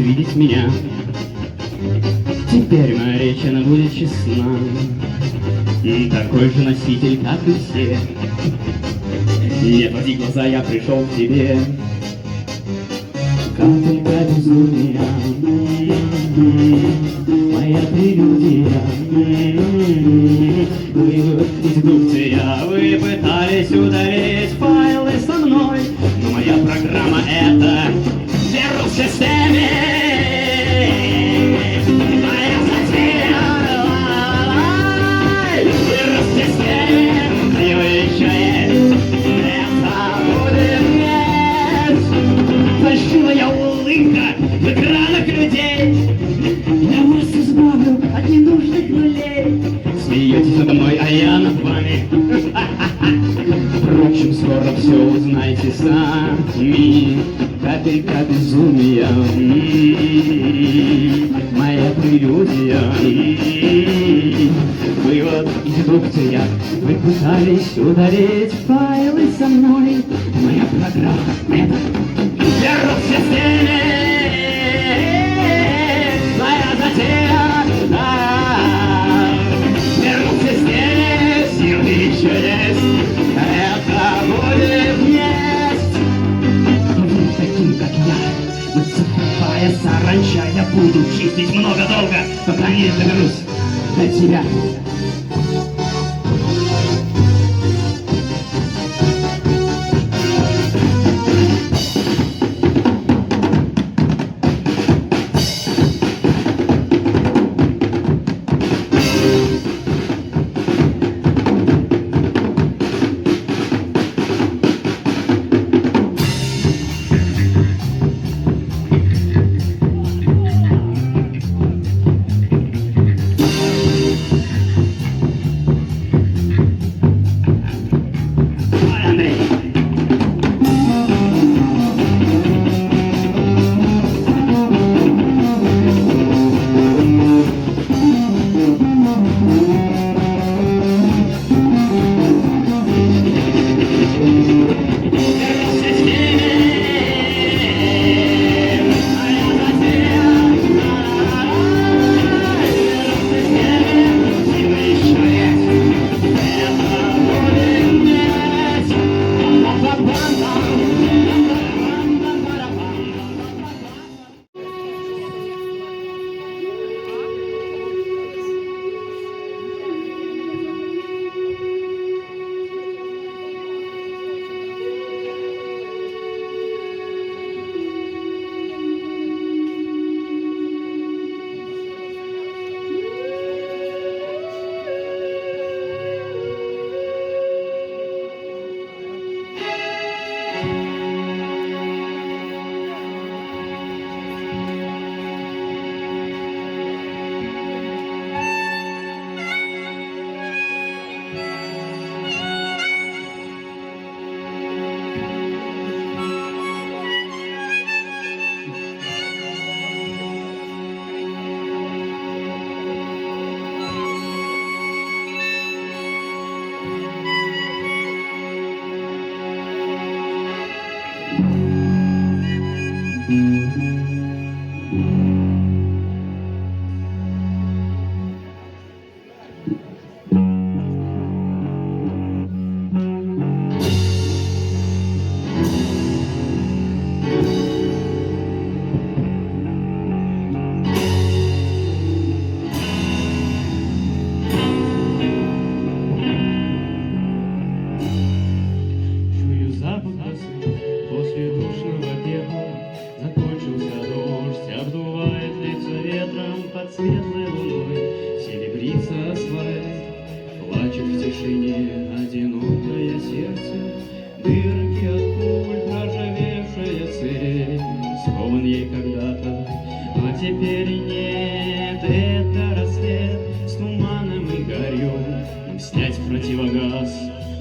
увидеть меня. Теперь моя речь, она будет честна. Такой же носитель, как и все. Не отводи глаза, я пришел к тебе. Капелька безумия, моя прелюдия, вывод дедукция. Вы пытались ударить файлы со мной, но моя программа — это вирус в системе. Моя затея — вирус в системе. И вы еще есть, это будет есть. Фальшивая улыбка в экранах людей. Я вас избавлю от ненужных нулей. Смеетесь надо мной, а я над вами. Впрочем, скоро все узнаете сами. Капелька безумия, моя прелюдия, вывод и дедукция. Вы пытались ударить файлы со мной. Моя программа — это вирус в системе. Моя затея — вирус в системе. Силы еще есть, это будет есть. Вы таким, как я, цифровая саранча. Я буду чистить много долго, пока не доберусь до тебя.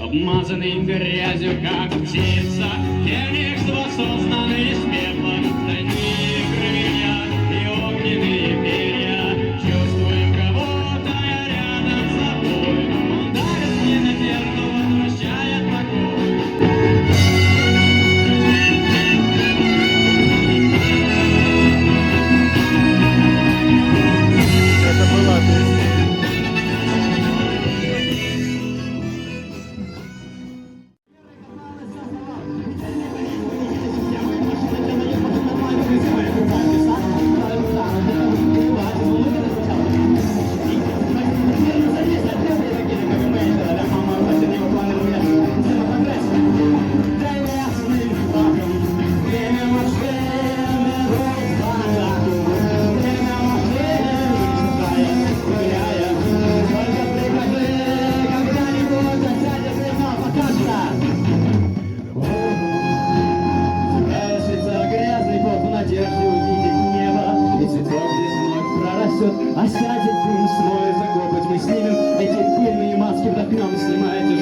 Обмазанный грязью, как птица, Феникс воссозданный из пепла, на них крылья и огненные перья. Чувствую кого-то я рядом с собой, он дарит мне надежду, возвращает покой.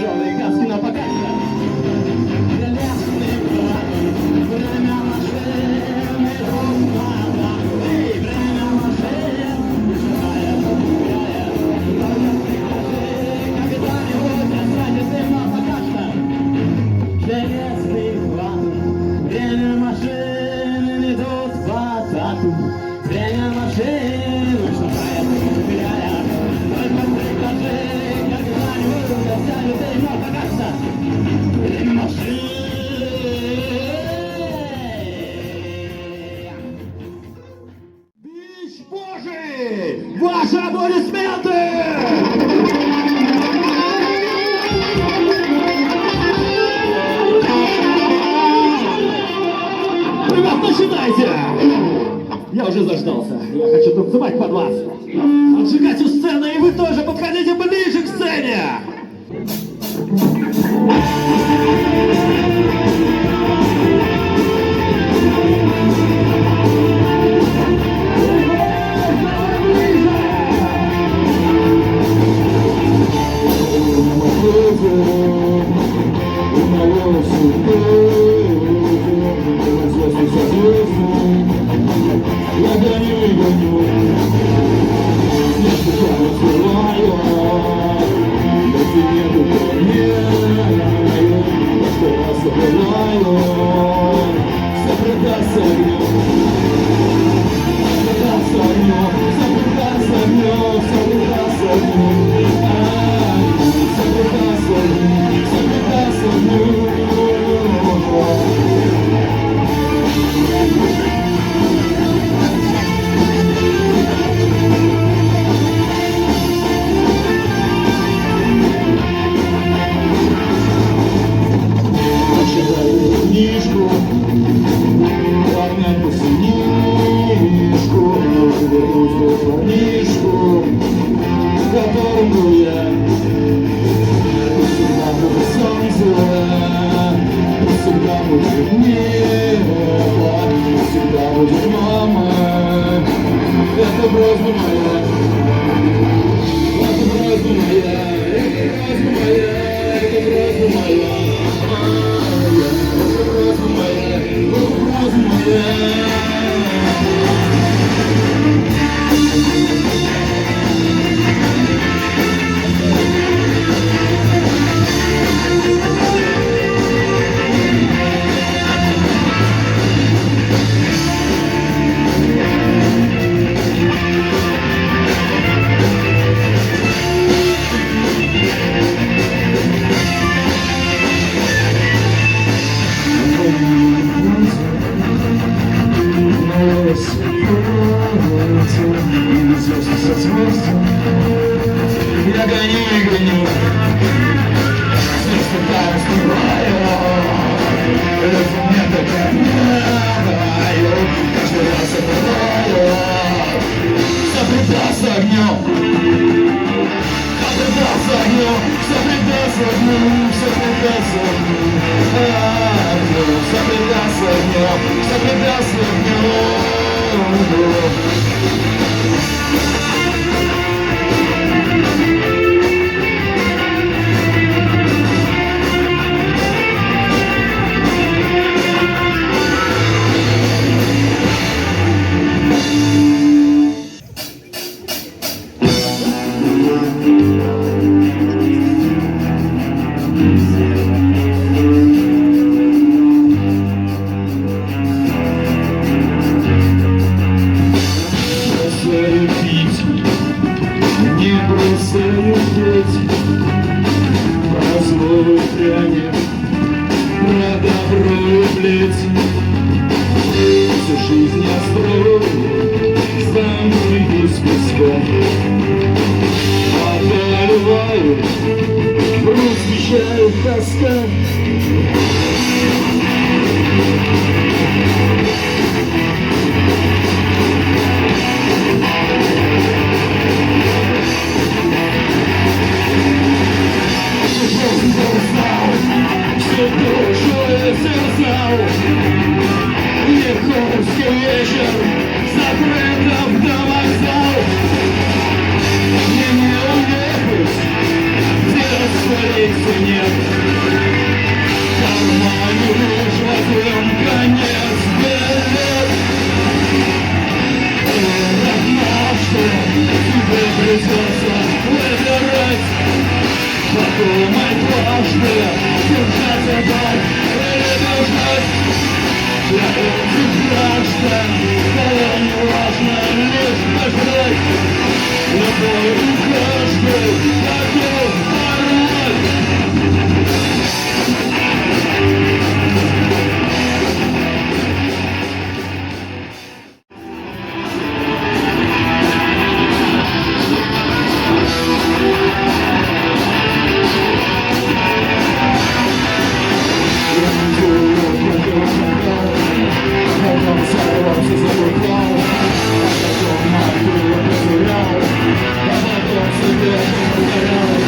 веселые краски на покатах. Прелестный город, время машин, идут назад. Эй, время машин, шагает, гуляет, только прикажи, когда-нибудь останется им на покатах. Железный хват, время машин, идут в атаку. Время машин, шагает, гуляет, только прикажи, когда-нибудь останется им на покатах. Время машин. Бич Божий! Ваши аплодисменты! Ребят, начинайте! Я уже заждался. Я хочу танцевать под вас. Отжигать у сцены, и вы тоже подходите ближе к сцене! Я гоню и гоню, не случайно сбиваю, до тебе выполняю, что раз забываю, сопрягаться огнем, сопрягаться огнем, сопрягаться огнем, сопрягаться огнем, сопрягаться огнем, сопрягаться огнем. Книжку, погнать по синишку, вернуть свою парнишку, которым был я. Пусть всегда будет солнце, пусть всегда будет небо, пусть всегда будет мама. Это просьба моя, это просьба моя, это просьба моя, это просьба моя. Я гоню и гоню, сердце так успеваю, это мне так отдаю, каждый раз забываю, сопрягаться огнем, сопрягаться огнем, сопрягаться огнем, сопрягаться огнем, сопрягаться огнем, сопрягаться огнем. Всю жизнь я строю самый из песка, одолеваю, груз смещает тоска. Все то, что я знал, Меховский вечер, закрытым до вокзал. Мне не уехать, где свое надейся, нет. Кармане жадным конец билет. Однажды тебе придется выбирать. Подумай дважды, держать огонь или бежать. Для этих граждан было неважно лишь пожрать. Любой и каждый хотел орать. Потом сорвался, заблукал, а потом мою потерял, а потом себе ударял.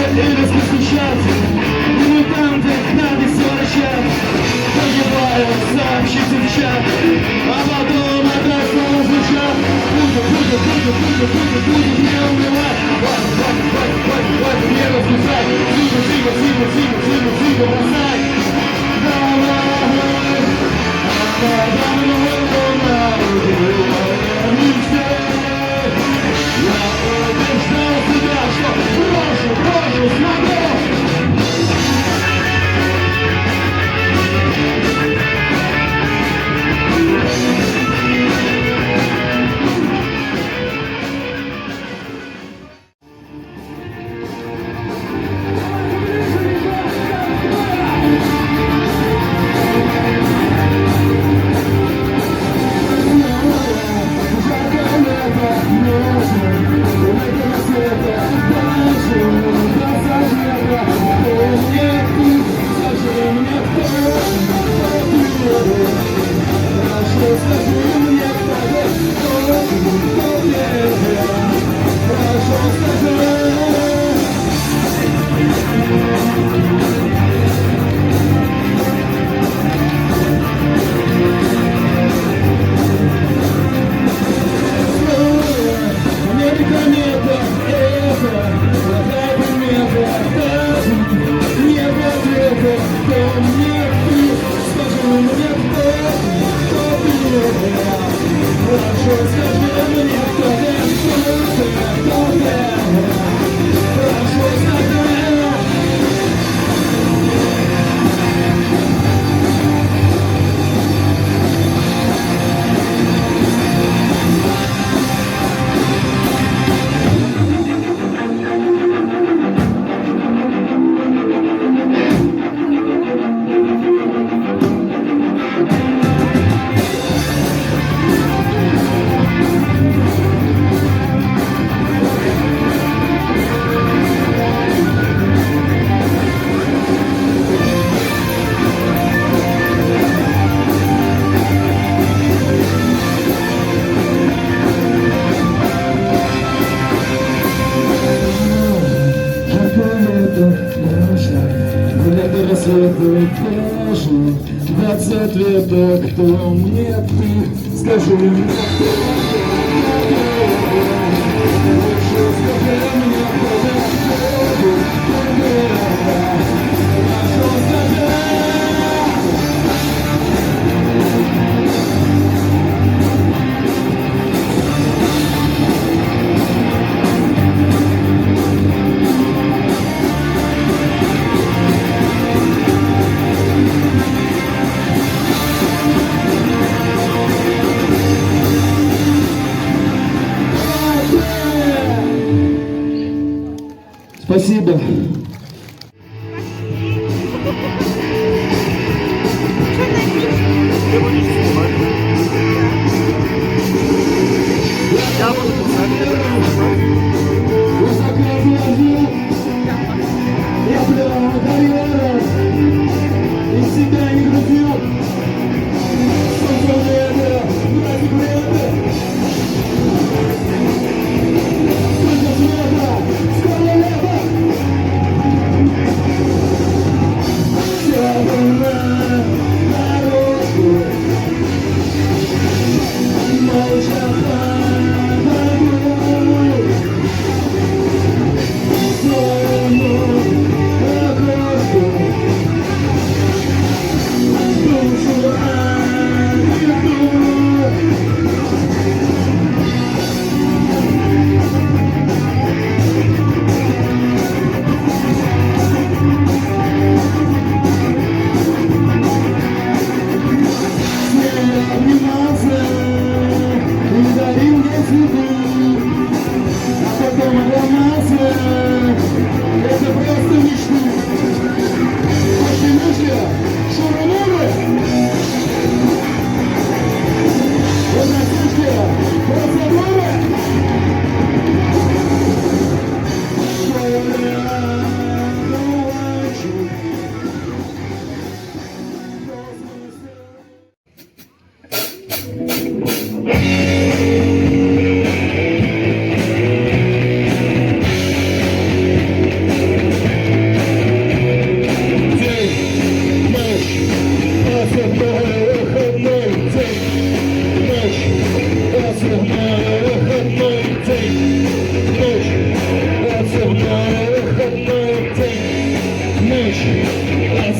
Или скучать, мутанты надо совращать. Погибают, сообщите в чат, а потом опять снова звучат. Будет не умирать. Хватит не расписать. Тихо, бросай. Я убеждал себя, что брошу, смогу. Рассветы тоже 20 лет, а кто мне ты? Скажи мне, кто скажи мне, спасибо. Я буду писать.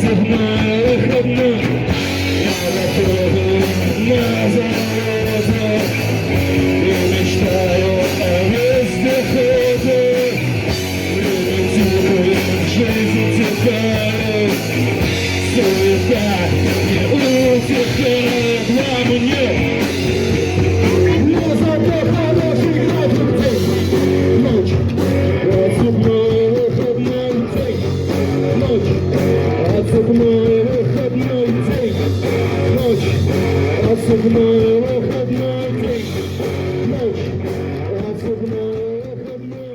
Выходной, выходной, я работаю на заводе и мечтаю о вездеходе. Жизнь текает, суета не утихает во мне. Но зато хороший добрый день, ночь, отцепной выходной день, ночь, отцепной выходной день, ночь, отцепной выходной день, ночь, отцепной выходной.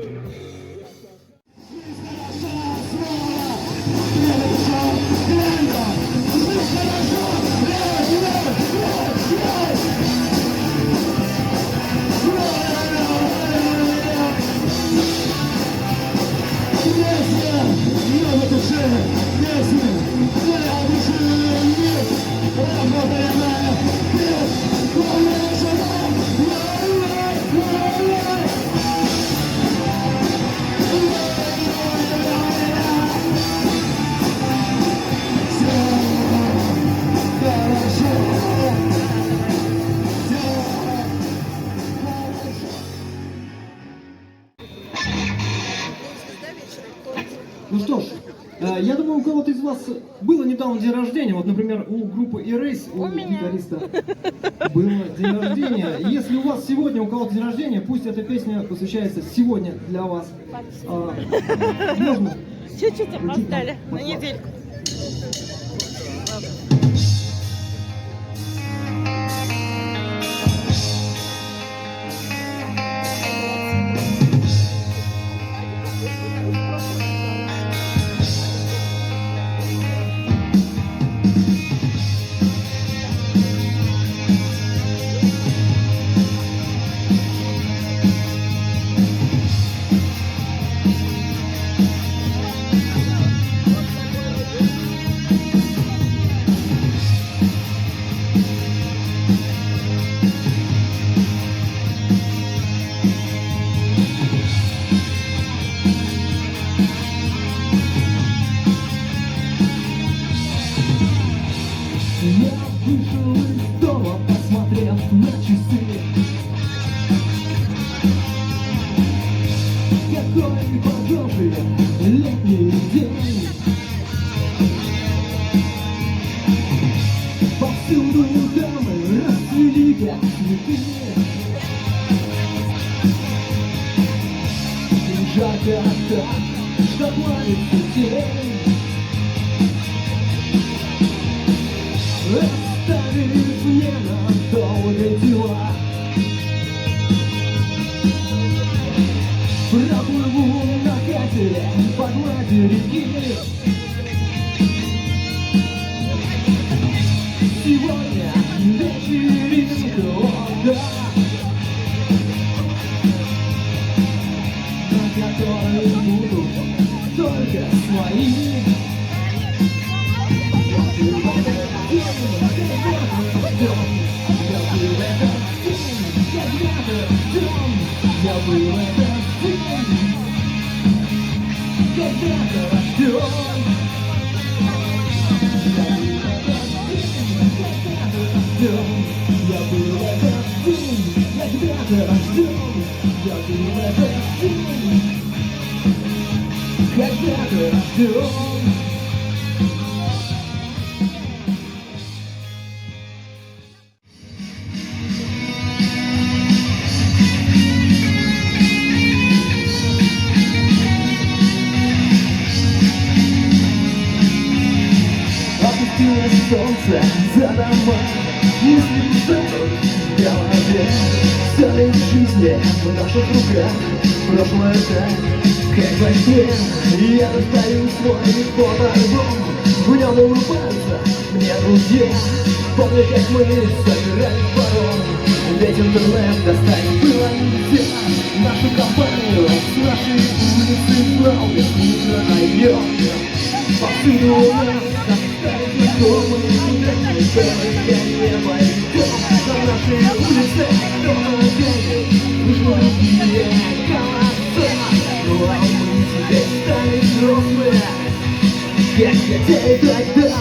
Ну что ж, я думаю, у кого-то из вас было недавно день рождения. Вот, например, у группы Erase, у гитариста, было день рождения. И если у вас сегодня у кого-то день рождения, пусть эта песня посвящается сегодня для вас. Можно? Чуть-чуть опоздали на недельку. Я вышел из дома, посмотрев на часы. Какой похожий летний день. Повсюду дамы расцвели, как цветы. И жарко так, что плавится день. Оставив мне надолго дела, проплыву на катере по глади реки. Сегодня вечеринка, о да, на которой будут только свои. Я был этот день, когда-то рожден. Я был этот день, когда-то рожден. Я был этот день, когда-то рожден. Опустилось солнце за дома, мысли встают в голове. Вся лишь жизни в наших руках, прошлое так, как во сне. И я достаю свой фотоальбом, в нем улыбаются мне друзья. Помню, как мы собирали паром, ведь интернет доставить было нельзя. Нашу компанию с нашей улицы знал, без утра найдем. Повсюду у нас остались знакомые, никто не пойдем. На нашей улице кто-то гонит, вышло другие голоса. Ну а мы теперь стали взрослые, как хотели тогда.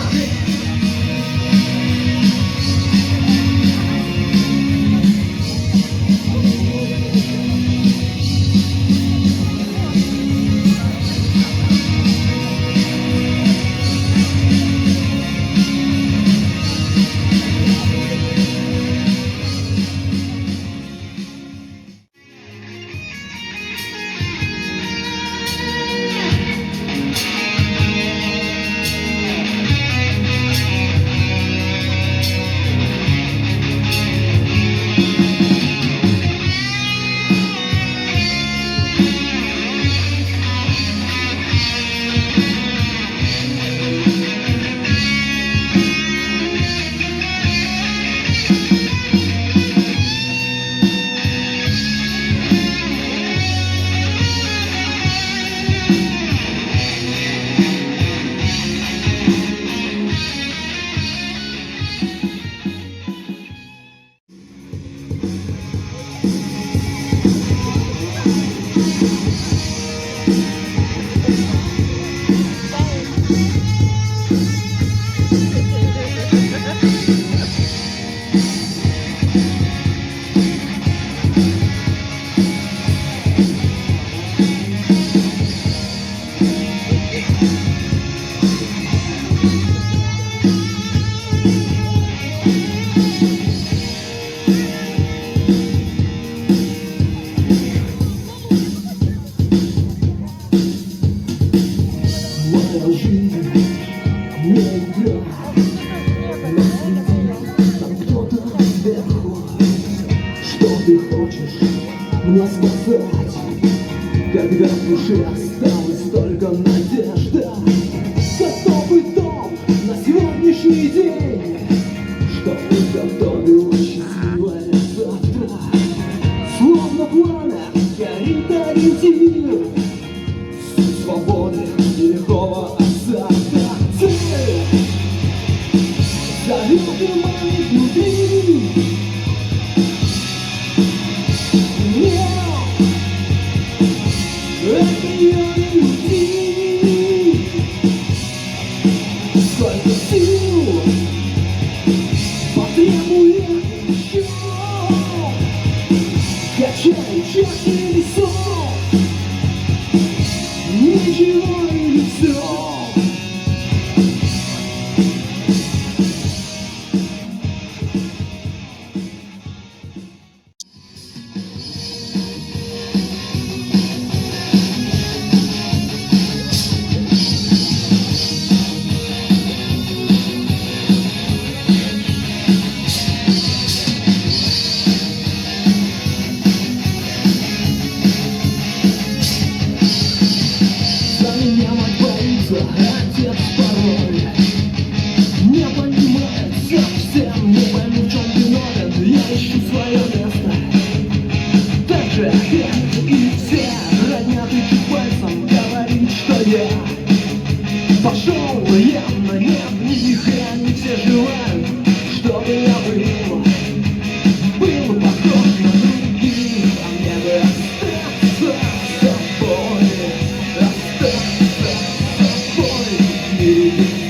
Моя жизнь не игра, но следи, там кто-то вверху. Что ты хочешь мне сказать, когда в душе осталась только надежда? Готовый дом на сегодняшний день, чтобы готовил счастливое завтра. Словно пламя горит ориентир, суть свободы и легкого азарта. Цель зовет туман изнутри. Нет, от нее не уйти. Сколько сил потребует еще. Качай черный лесок, ничего и лицо. За меня мать боится, отец порой не понимает, совсем не пойму, в чем виновен. Я ищу свое место, так же, как и все. Родня тычет пальцем, говорит, что я пошел явно, нет, ни хрена, не все желают, чтобы я был похож на других, а мне бы остаться собой, остаться собой. И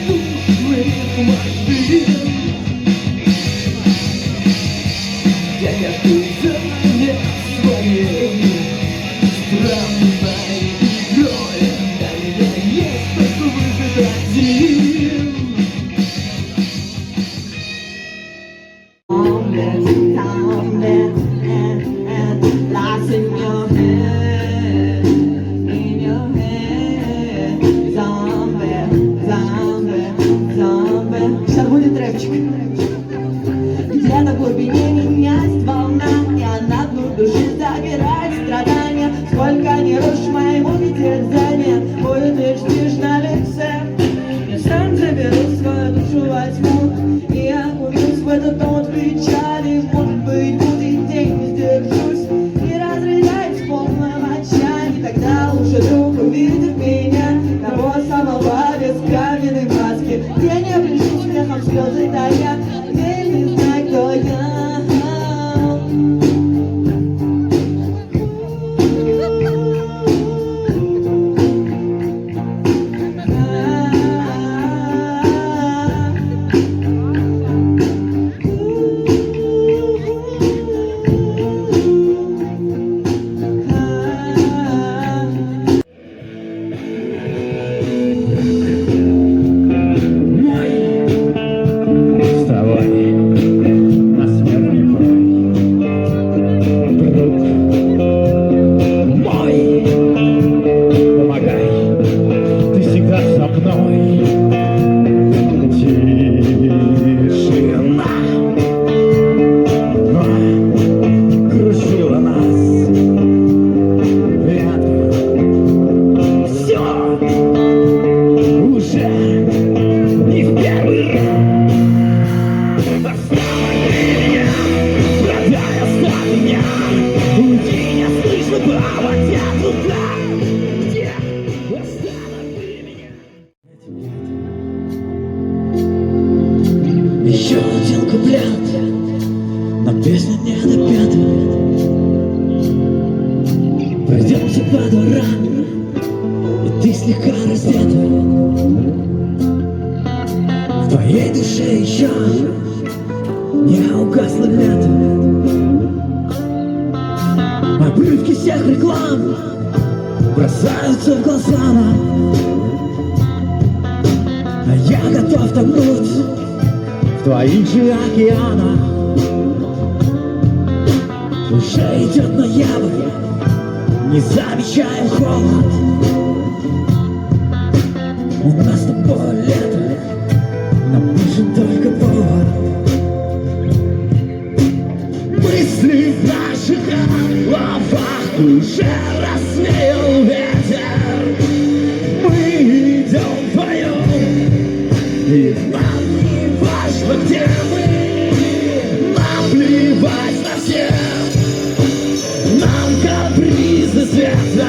бездушный ритм, я каждый занят своей странной игрой. Для меня есть только выход один. Сейчас будет рэпчик. Где-то в глубине меня есть волна, и она в души забирает страдания. Сколько не рушь моему терзания, будет лишь тишь на лице. Я сам заберу свою душу, возьму и окунусь в этот омут печали. Может быть, будет день, не сдержусь и разрыдаюсь в полном отчаянии. Тогда лучше друг увидит меня, того самого без каменной маски, где не оближу смехом слезы тая, где не знаю, кто я. слегка раздета. В твоей душе еще не угасло лето. Обрывки всех реклам бросаются в глаза нам, а я готов тонуть в твоих же океанах. Уже идет ноябрь, не замечаем холод. У нас с тобой лето, нам нужен только повод. Мысли в наших головах уже рассеял ветер. Мы идем вдвоем, и нам не важно, где мы. Нам плевать на всех, нам капризы света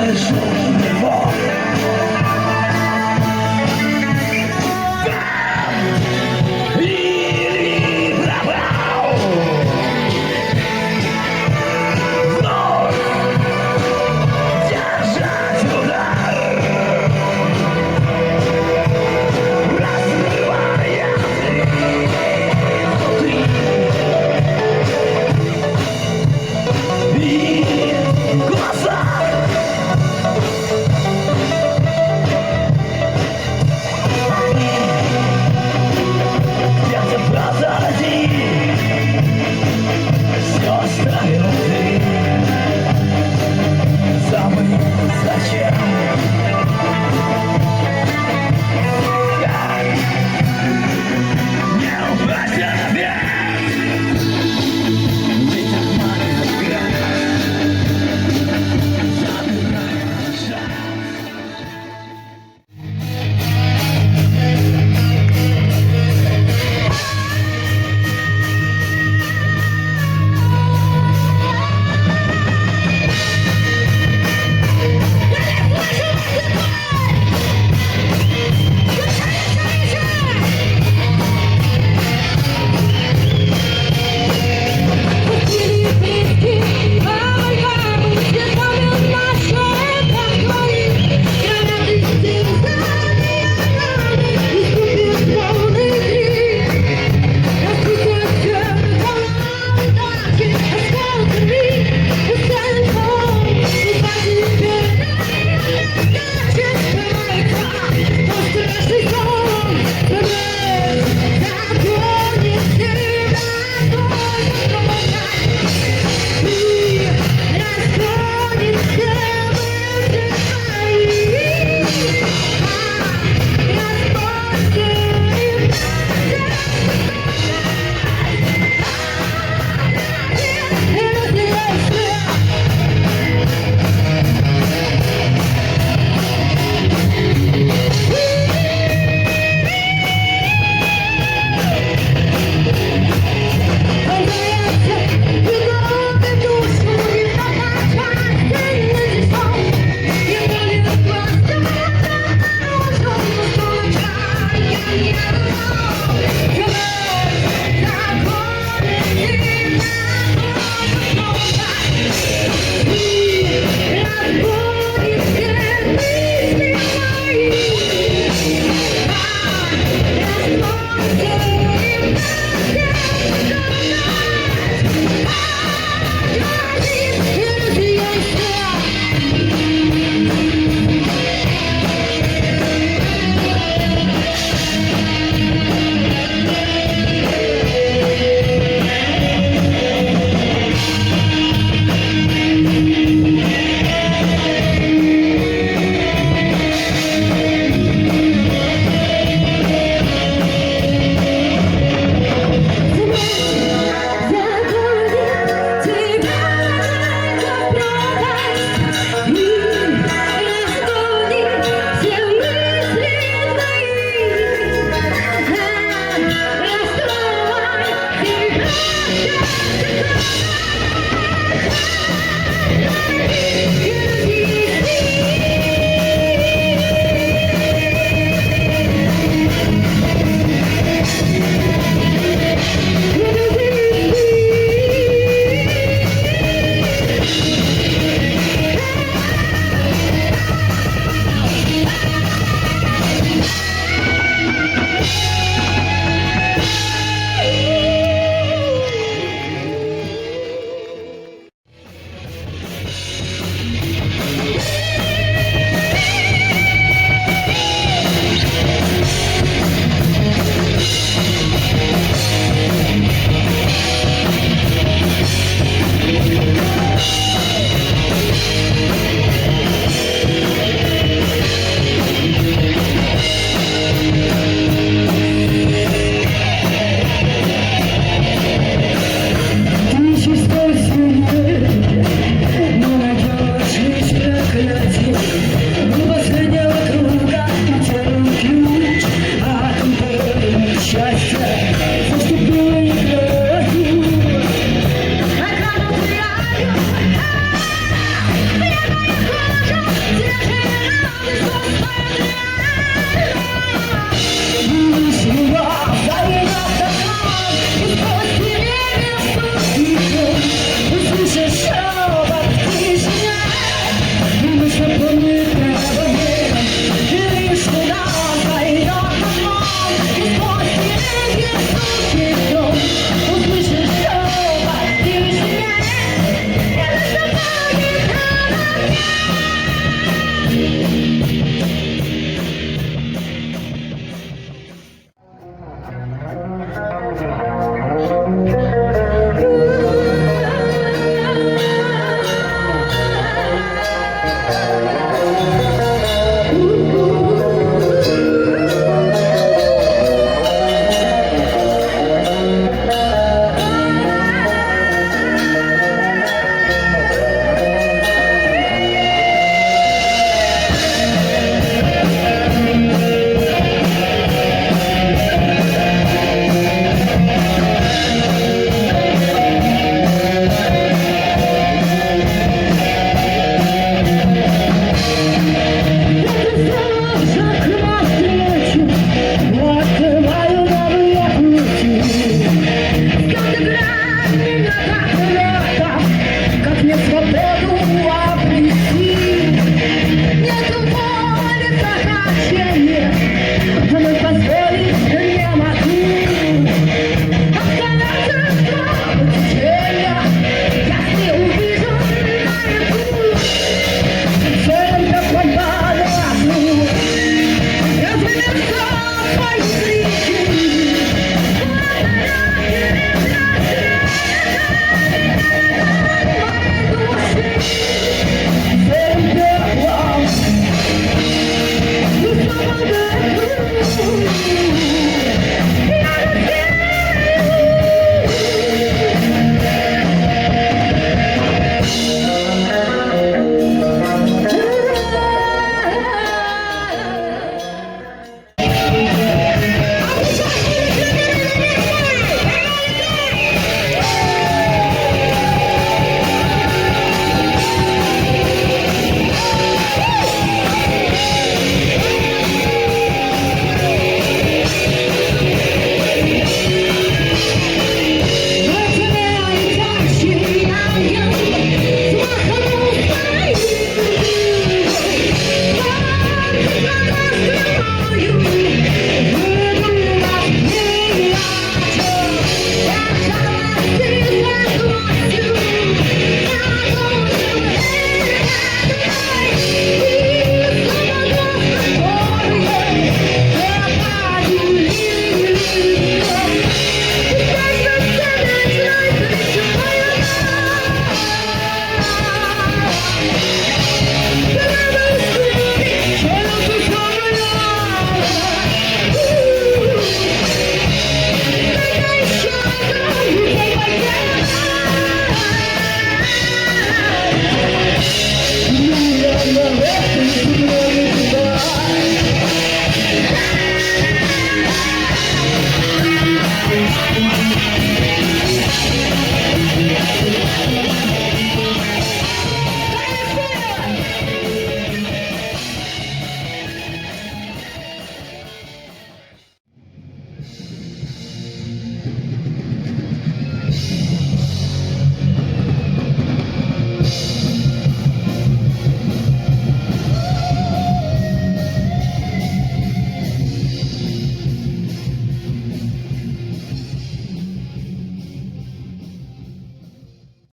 дальше.